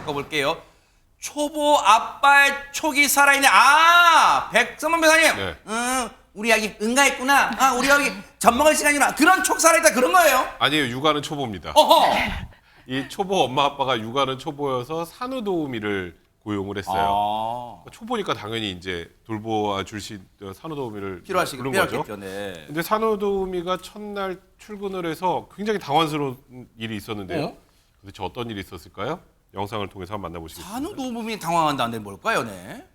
바꿔볼게요. 초보 아빠의 촉이 살아있네. 백성문 변호사님. 네. 우리 아기 응가했구나. 우리 아기 젖 먹을 시간이구나. 그런 촉 살아있다 그런 거예요? 아니에요. 육아는 초보입니다. 어허. 이 초보 엄마 아빠가 육아는 초보여서 산후도우미를 고용을 했어요. 초보니까 당연히 이제 돌보아 주신 산후도우미를 부른 거죠. 네. 근데 산후도우미가 첫날 출근을 해서 굉장히 당황스러운 일이 있었는데요. 도대체 어떤 일이 있었을까요? 영상을 통해서 한번 만나보시겠습니다. 산후도우미 당황한다는데 뭘까요, 네?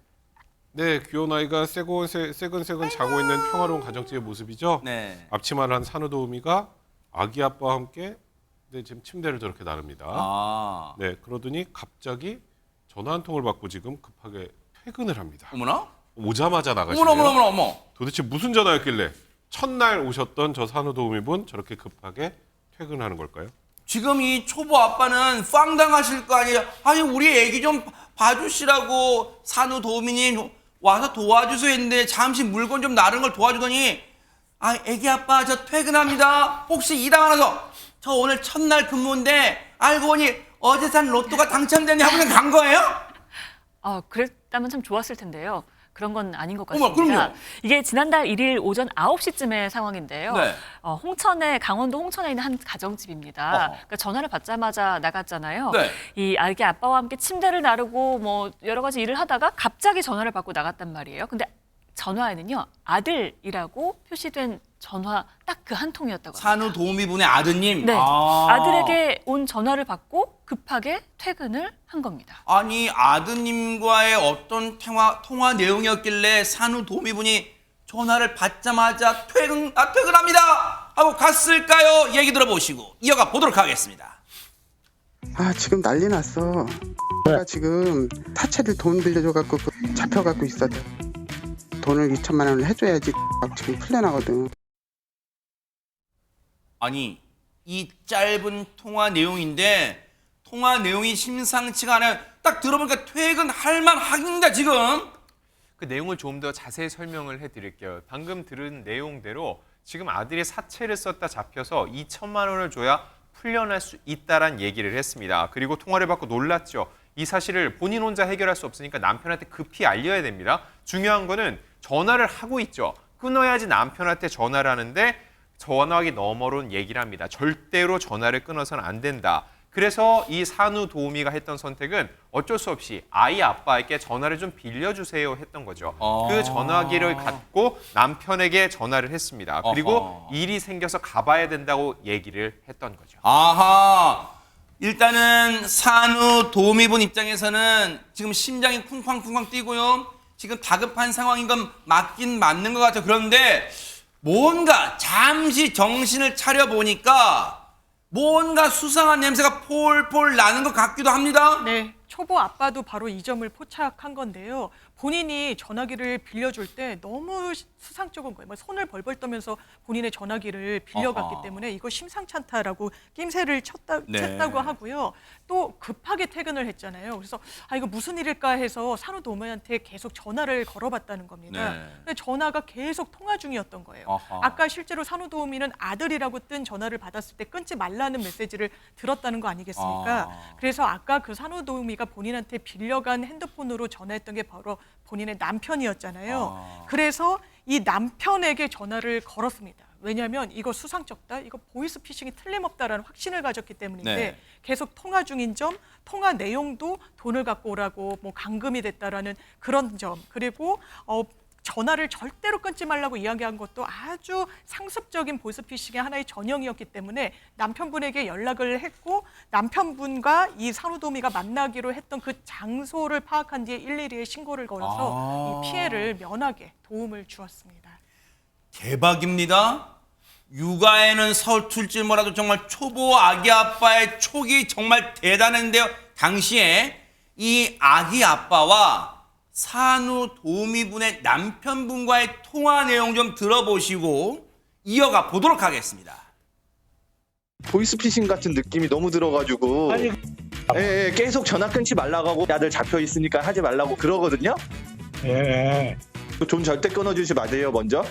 네, 귀여운 아이가 새근새근 자고 있는 평화로운 가정집의 모습이죠. 네. 앞치마를 한 산후도우미가 아기 아빠와 함께 지금 침대를 저렇게 나릅니다. 네, 그러더니 갑자기 전화 한 통을 받고 지금 급하게 퇴근을 합니다. 어머나? 오자마자 나가시네요. 어머나. 도대체 무슨 전화였길래 첫날 오셨던 저 산후도우미분 저렇게 급하게 퇴근하는 걸까요? 지금 이 초보 아빠는 빵당하실 거 아니에요. 아니 우리 애기 좀 봐주시라고 산후도우미님 와서 도와주세요 했는데 잠시 물건 좀 나른 걸 도와주더니 애기 아빠 저 퇴근합니다. 혹시 이 당하나서 저 오늘 첫날 근무인데 알고 보니 어제 산 로또가 당첨됐네 하고 그냥 간 거예요? 그랬다면 참 좋았을 텐데요. 그런 건 아닌 것 같습니다. 그럼요. 이게 지난달 1일 오전 9시쯤의 상황인데요. 네. 강원도 홍천에 있는 한 가정집입니다. 그러니까 전화를 받자마자 나갔잖아요. 네. 이 아기 아빠와 함께 침대를 나르고 뭐 여러 가지 일을 하다가 갑자기 전화를 받고 나갔단 말이에요. 근데 전화에는요, 아들이라고 표시된 전화 딱 그 한 통이었다고 합니다. 산후도우미분의 아드님? 네. 아들에게 온 전화를 받고 급하게 퇴근을 한 겁니다. 아니 아드님과의 어떤 통화 내용이었길래 산후도우미분이 전화를 받자마자 퇴근합니다 하고 갔을까요? 얘기 들어보시고 이어가 보도록 하겠습니다. 지금 난리 났어. 내가 지금 타채들 돈 빌려줘갖고 잡혀갖고 있어. 돈을 2천만 원을 해줘야지 지금 풀려나거든. 아니 이 짧은 통화 내용인데 통화 내용이 심상치가 않아요. 딱 들어보니까 퇴근할 만합니다 지금. 그 내용을 조금 더 자세히 설명을 해드릴게요. 방금 들은 내용대로 지금 아들이 사채를 썼다 잡혀서 2천만 원을 줘야 풀려날 수 있다란 얘기를 했습니다. 그리고 통화를 받고 놀랐죠. 이 사실을 본인 혼자 해결할 수 없으니까 남편한테 급히 알려야 됩니다. 중요한 거는 전화를 하고 있죠. 끊어야지 남편한테 전화를 하는데 전화기 너머로는 얘기를 합니다. 절대로 전화를 끊어서는 안 된다. 그래서 이 산후도우미가 했던 선택은 어쩔 수 없이 아이 아빠에게 전화를 좀 빌려주세요 했던 거죠. 그 전화기를 갖고 남편에게 전화를 했습니다. 그리고 일이 생겨서 가봐야 된다고 얘기를 했던 거죠. 일단은 산후도우미분 입장에서는 지금 심장이 쿵쾅쿵쾅 뛰고요. 지금 다급한 상황인 건 맞긴 맞는 것 같아요. 그런데 뭔가 잠시 정신을 차려보니까 뭔가 수상한 냄새가 폴폴 나는 것 같기도 합니다. 네, 초보 아빠도 바로 이 점을 포착한 건데요. 본인이 전화기를 빌려줄 때 너무 수상쩍은 거예요. 손을 벌벌 떠면서 본인의 전화기를 빌려갔기 때문에 이거 심상치 않다라고 낌새를 쳤다고 하고요. 또 급하게 퇴근을 했잖아요. 그래서 이거 무슨 일일까 해서 산후도우미한테 계속 전화를 걸어봤다는 겁니다. 근데 전화가 계속 통화 중이었던 거예요. 아까 실제로 산후도우미는 아들이라고 뜬 전화를 받았을 때 끊지 말라는 메시지를 들었다는 거 아니겠습니까? 그래서 아까 그 산후도우미가 본인한테 빌려간 핸드폰으로 전화했던 게 바로 본인의 남편이었잖아요. 그래서 이 남편에게 전화를 걸었습니다. 왜냐하면 이거 수상쩍다, 이거 보이스피싱이 틀림없다라는 확신을 가졌기 때문인데 계속 통화 중인 점, 통화 내용도 돈을 갖고 오라고 감금이 됐다라는 그런 점, 그리고 전화를 절대로 끊지 말라고 이야기한 것도 아주 상습적인 보이스피싱의 하나의 전형이었기 때문에 남편분에게 연락을 했고 남편분과 이 산후도우미가 만나기로 했던 그 장소를 파악한 뒤에 112에 신고를 걸어서 이 피해를 면하게 도움을 주었습니다. 대박입니다. 육아에는 서툴지 뭐라도 정말 초보 아기 아빠의 촉이 정말 대단한데요. 당시에 이 아기 아빠와 산후도우미분의 남편분과의 통화 내용 좀 들어보시고 이어가 보도록 하겠습니다. 보이스피싱 같은 느낌이 너무 들어가지고 계속 전화 끊지 말라고 하고 아들 잡혀 있으니까 하지 말라고 그러거든요. 돈 절대 끊어주지 마세요 먼저.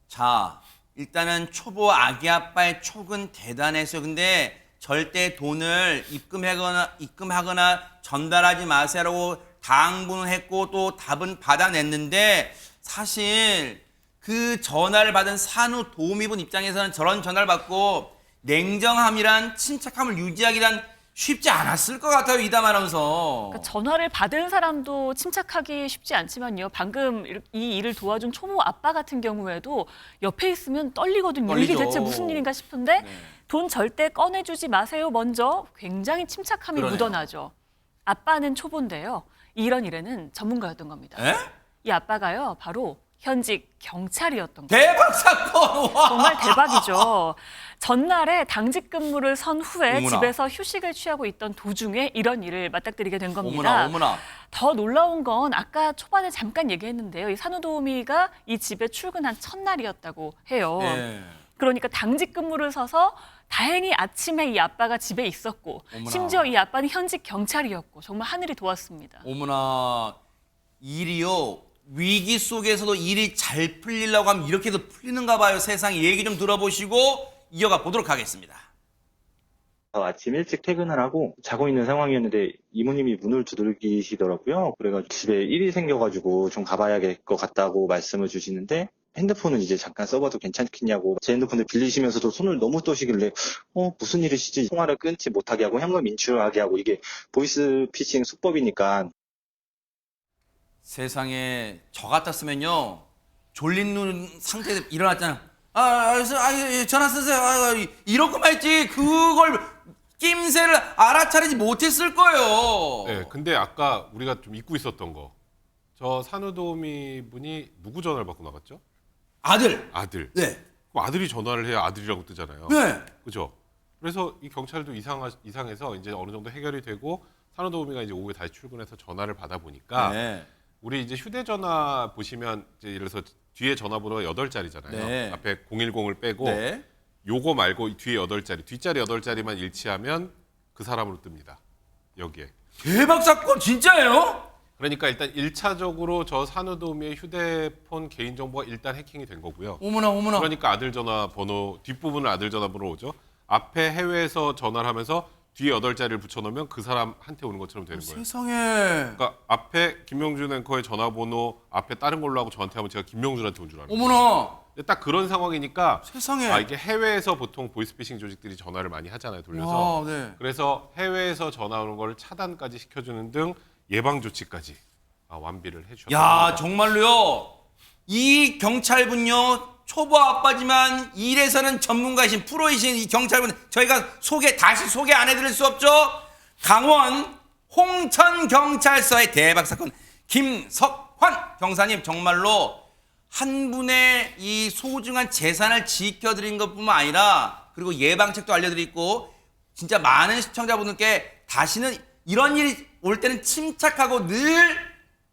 자, 일단은 초보 아기 아빠의 촉은 대단했어요. 근데 절대 돈을 입금하거나 전달하지 마세요라고 당부는 했고 또 답은 받아냈는데 사실 그 전화를 받은 산후도우미분 입장에서는 저런 전화를 받고 냉정함이란 침착함을 유지하기란 쉽지 않았을 것 같아요, 이담 아나운서. 그러니까 전화를 받은 사람도 침착하기 쉽지 않지만요. 방금 이 일을 도와준 초보 아빠 같은 경우에도 옆에 있으면 떨리거든요. 이게 떨리죠. 대체 무슨 일인가 싶은데 네. 돈 절대 꺼내주지 마세요. 먼저 굉장히 침착함이 그러네요. 묻어나죠. 아빠는 초보인데요. 이런 일에는 전문가였던 겁니다. 에? 이 아빠가요. 바로 현직 경찰이었던 거예요. 대박 사건! 와! 정말 대박이죠. 전날에 당직 근무를 선 후에 어머나. 집에서 휴식을 취하고 있던 도중에 이런 일을 맞닥뜨리게 된 겁니다. 어머나, 어머나. 더 놀라운 건 아까 초반에 잠깐 얘기했는데요. 이 산후도우미가 이 집에 출근한 첫날이었다고 해요. 예. 그러니까 당직 근무를 서서 다행히 아침에 이 아빠가 집에 있었고 어머나. 심지어 이 아빠는 현직 경찰이었고 정말 하늘이 도왔습니다. 어머나, 일이요. 위기 속에서도 일이 잘 풀리려고 하면 이렇게도 풀리는가 봐요. 세상에. 얘기 좀 들어보시고 이어가 보도록 하겠습니다. 아침 일찍 퇴근을 하고 자고 있는 상황이었는데 이모님이 문을 두들기시더라고요. 그래가지고 집에 일이 생겨가지고 좀 가봐야 될 것 같다고 말씀을 주시는데 핸드폰은 이제 잠깐 써봐도 괜찮겠냐고 제 핸드폰을 빌리시면서도 손을 너무 떠시길래 무슨 일이시지? 통화를 끊지 못하게 하고 현금 인출하게 하고 이게 보이스 피싱 수법이니까 세상에 저 같았으면요. 졸린 눈 상태에 일어났잖아. 전화 쓰세요. 이렇게만 했지. 그걸 낌새를 알아차리지 못했을 거예요. 네, 근데 아까 우리가 좀 잊고 있었던 거. 저 산후도우미 분이 누구 전화를 받고 나갔죠? 아들. 아들. 네. 그럼 아들이 전화를 해야 아들이라고 뜨잖아요. 네. 그죠? 그래서 이 경찰도 이상해서 이제 어느 정도 해결이 되고 산후도우미가 이제 오후에 다시 출근해서 전화를 받아 보니까 네. 우리 이제 휴대전화 보시면 이제 예를 들어서 뒤에 전화번호가 8자리잖아요. 네. 앞에 010을 빼고 네. 요거 말고 뒤에 8자리, 뒷자리 8자리만 일치하면 그 사람으로 뜹니다. 여기에. 대박 사건 진짜예요? 그러니까 일단 1차적으로 저 산후도우미의 휴대폰 개인정보가 일단 해킹이 된 거고요. 어머나 어머나. 그러니까 아들 전화번호, 뒷부분을 아들 전화번호로 오죠. 앞에 해외에서 전화를 하면서 뒤에 8자리를 붙여놓으면 그 사람한테 오는 것처럼 되는 거예요. 세상에. 그러니까 앞에 김명준 앵커의 전화번호 앞에 다른 걸로 하고 저한테 하면 제가 김명준한테 온 줄 알아요. 어머나. 근데 딱 그런 상황이니까 세상에. 이게 해외에서 보통 보이스피싱 조직들이 전화를 많이 하잖아요. 돌려서. 와, 네. 그래서 해외에서 전화 오는 걸 차단까지 시켜주는 등 예방 조치까지 완비를 해주셨습니다. 야, 정말로요. 이 경찰분요. 초보 아빠지만 일에서는 전문가이신 프로이신 이 경찰분 저희가 다시 소개 안 해드릴 수 없죠. 강원 홍천경찰서의 대박 사건 김석환 경사님 정말로 한 분의 이 소중한 재산을 지켜드린 것뿐만 아니라 그리고 예방책도 알려드리고 진짜 많은 시청자분들께 다시는 이런 일이 올 때는 침착하고 늘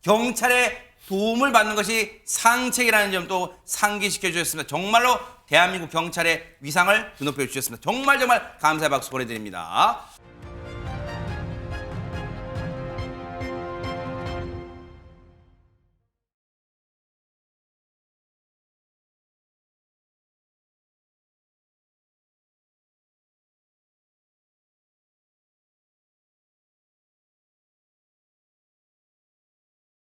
경찰의 도움을 받는 것이 상책이라는 점도 상기시켜 주셨습니다. 정말로 대한민국 경찰의 위상을 드높여 주셨습니다. 정말 감사의 박수 보내드립니다.